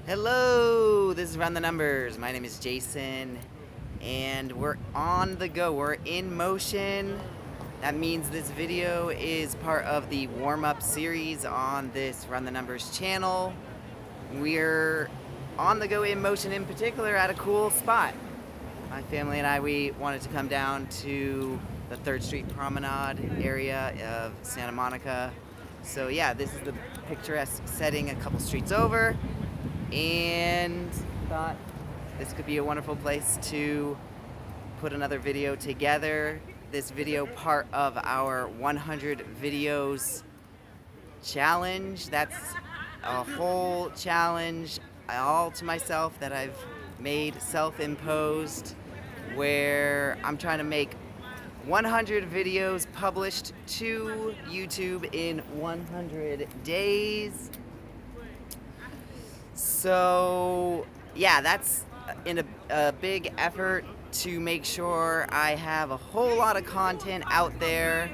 Hello, this is Run the Numbers. My name is Jason, and we're on the go. We're in motion. That means this video is part of the warm-up series on this Run the Numbers channel. We're on the go in motion, in particular at a cool spot. My family and I, we wanted to come down to the 3rd Street Promenade area of Santa Monica. So yeah, this is the picturesque setting a couple streets over, and thought this could be a wonderful place to put another video together. This video part of our 100 videos challenge. That's a whole challenge all to myself that I've made self-imposed, where I'm trying to make 100 videos published to YouTube in 100 days. So yeah, that's in a big effort to make sure I have a whole lot of content out there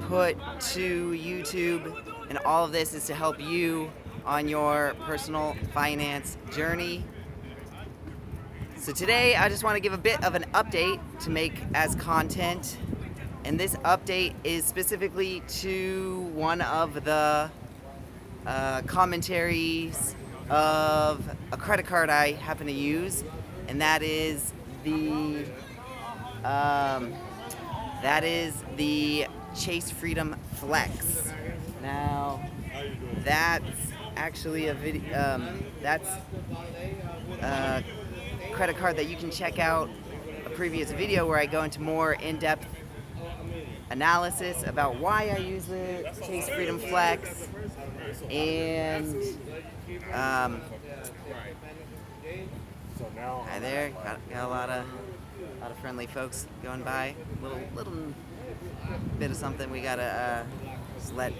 put to YouTube, and all of this is to help you on your personal finance journey. So today I just want to give a bit of an update to make as content, and this update is specifically to one of the commentaries of a credit card I happen to use, and that is the Chase Freedom Flex. Now, that's actually a video. That's a credit card that you can check out a previous video where I go into more in-depth analysis about why I use the Chase Freedom Flex, and hi there, got a lot of friendly folks going by. Little bit of something we gotta just let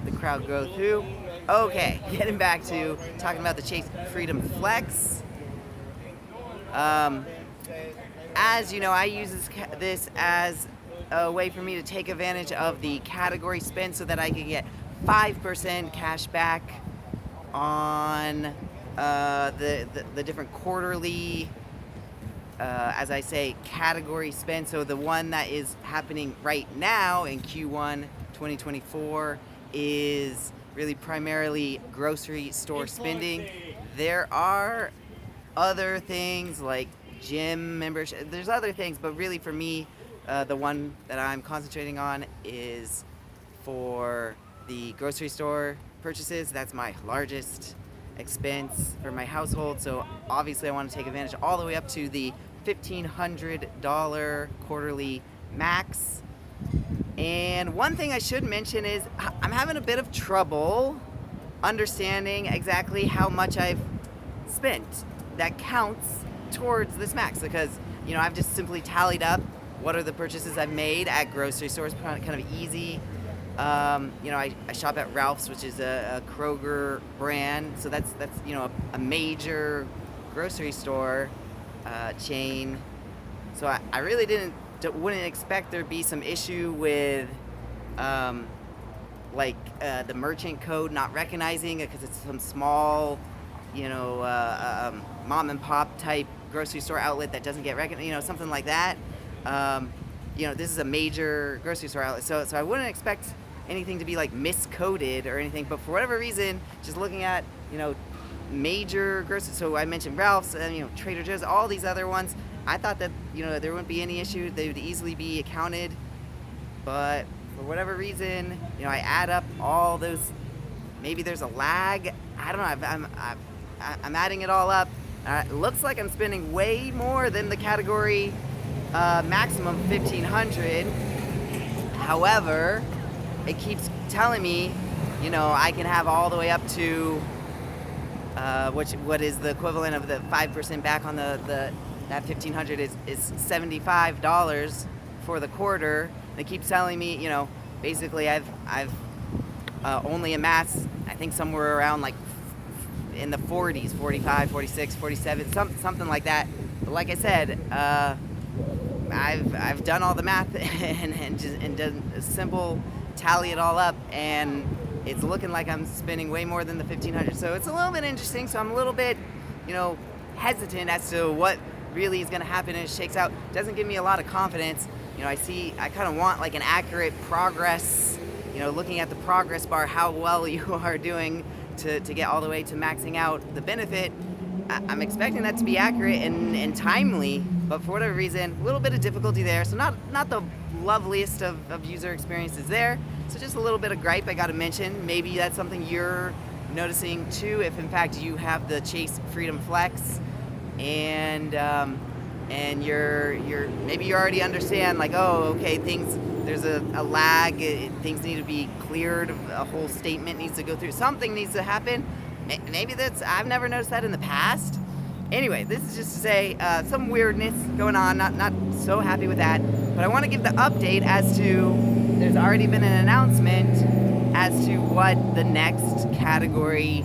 the crowd go through. Okay, getting back to talking about the Chase Freedom Flex. As you know, I use this as a way for me to take advantage of the category spend so that I can get 5% cash back on the different quarterly, as I say, category spend. So the one that is happening right now in Q1 2024 is really primarily grocery store spending. There are other things like gym membership. There's other things, but really for me, the one that I'm concentrating on is for the grocery store purchases. That's my largest expense for my household. So obviously I want to take advantage all the way up to the $1,500 quarterly max. And one thing I should mention is I'm having a bit of trouble understanding exactly how much I've spent that counts towards this max, because I've just simply tallied up what are the purchases I've made at grocery stores. Kind of easy. I shop at Ralph's, which is a Kroger brand, so that's a major grocery store chain. So I really wouldn't expect there'd be some issue with the merchant code not recognizing it, because it's some small mom and pop type grocery store outlet that doesn't get recognized, something like that. This is a major grocery store outlet, so I wouldn't expect anything to be like miscoded or anything. But for whatever reason, just looking at major grocery, so I mentioned Ralph's and Trader Joe's, all these other ones, I thought that there wouldn't be any issue, they would easily be accounted. But for whatever reason, I add up all those. Maybe there's a lag, I don't know. I'm adding it all up. It looks like I'm spending way more than the category maximum of $1,500. However, it keeps telling me, I can have all the way up to what is the equivalent of the 5% back on that $1,500 is $75 for the quarter. They keep telling me, basically I've only amassed, I think, somewhere around like in the 40s, 45, 46, 47, something like that. But like I said, I've done all the math and done a simple tally it all up, and it's looking like I'm spending way more than the 1,500. So it's a little bit interesting. So I'm a little bit, hesitant as to what really is going to happen and it shakes out. Doesn't give me a lot of confidence. I kind of want like an accurate progress, looking at the progress bar, how well you are doing to get all the way to maxing out the benefit. I'm expecting that to be accurate and timely, but for whatever reason, a little bit of difficulty there. So not the loveliest of user experiences there. So just a little bit of gripe I got to mention. Maybe that's something you're noticing too, if in fact you have the Chase Freedom Flex, and you're maybe you already understand like, oh, okay, there's a lag, things need to be cleared, a whole statement needs to go through, something needs to happen. Maybe I've never noticed that in the past. Anyway, this is just to say some weirdness going on, not so happy with that, but I want to give the update as to, there's already been an announcement as to what the next category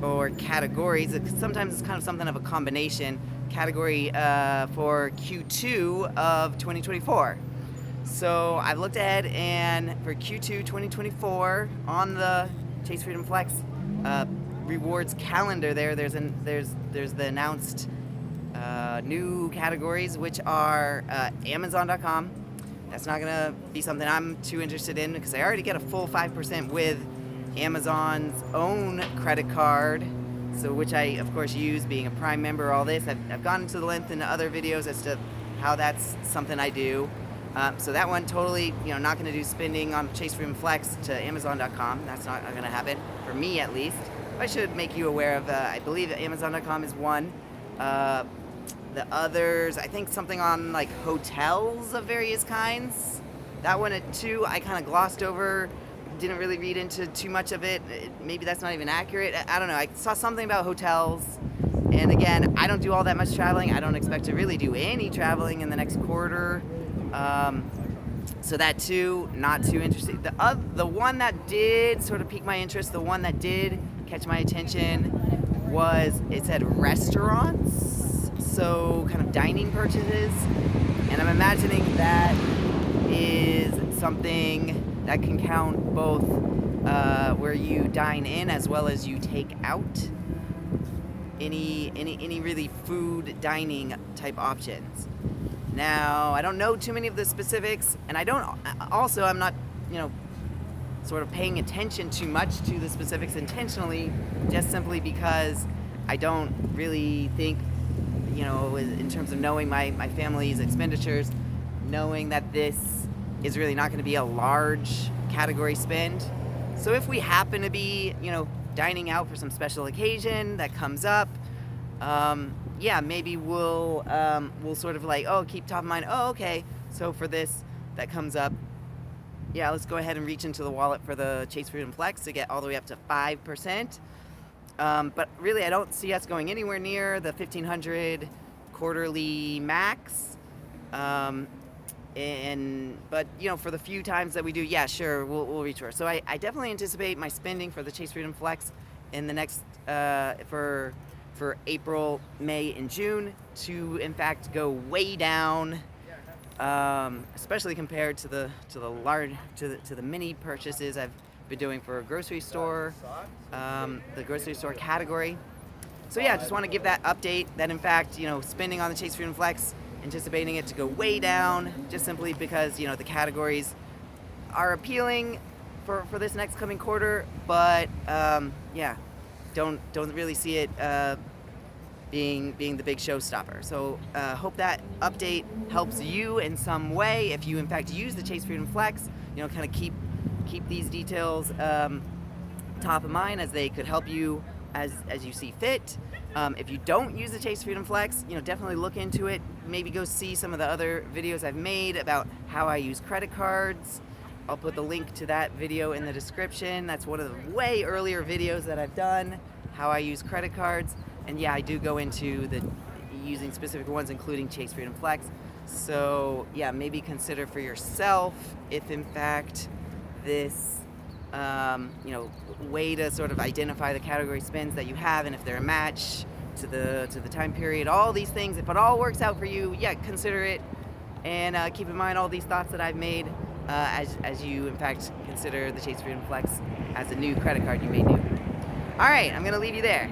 or categories, sometimes it's kind of something of a combination, category for Q2 of 2024. So I've looked ahead, and for Q2 2024 on the Chase Freedom Flex rewards calendar there's the announced new categories, which are Amazon.com. That's not going to be something I'm too interested in because I already get a full 5% with Amazon's own credit card, so which I of course use being a Prime member. All this I've gone into the length in other videos as to how that's something I do. So that one totally, not going to do spending on Chase Freedom Flex to Amazon.com. That's not going to happen for me, at least. I should make you aware of. I believe Amazon.com is one. The others, I think something on like hotels of various kinds. That one at 2, I kind of glossed over. Didn't really read into too much of it. Maybe that's not even accurate. I don't know. I saw something about hotels. And again, I don't do all that much traveling. I don't expect to really do any traveling in the next quarter. So that too, not too interesting. The one that did sort of pique my interest, the one that did catch my attention it said restaurants. So kind of dining purchases. And I'm imagining that is something that can count both where you dine in as well as you take out any really food dining type options. Now, I don't know too many of the specifics, and I'm not, sort of paying attention too much to the specifics intentionally, just simply because I don't really think, in terms of knowing my family's expenditures, knowing that this is really not going to be a large category spend. So if we happen to be, dining out for some special occasion that comes up, maybe we'll sort of like, keep top of mind. Oh, okay. So for this that comes up, let's go ahead and reach into the wallet for the Chase Freedom Flex to get all the way up to 5%. But really, I don't see us going anywhere near the 1,500 quarterly max. But for the few times that we do, sure, we'll reach her. So I definitely anticipate my spending for the Chase Freedom Flex in the next for April, May, and June to in fact go way down, especially compared to the mini purchases I've been doing for a grocery store, the grocery store category. So just want to give that update that in fact, spending on the Chase Freedom Flex, anticipating it to go way down, just simply because the categories are appealing for this next coming quarter, but don't really see it being the big showstopper. So hope that update helps you in some way if you in fact use the Chase Freedom Flex. Kind of keep these details top of mind as they could help you as you see fit. If you don't use the Chase Freedom Flex, definitely look into it. Maybe go see some of the other videos I've made about how I use credit cards. I'll put the link to that video in the description. That's one of the way earlier videos that I've done, how I use credit cards. And I do go into the using specific ones, including Chase Freedom Flex. So maybe consider for yourself if in fact this way to sort of identify the category spends that you have, and if they're a match to the time period, all these things, if it all works out for you, consider it, and keep in mind all these thoughts that I've made as you in fact consider the Chase Freedom Flex as a new credit card you may do. All right, I'm gonna leave you there.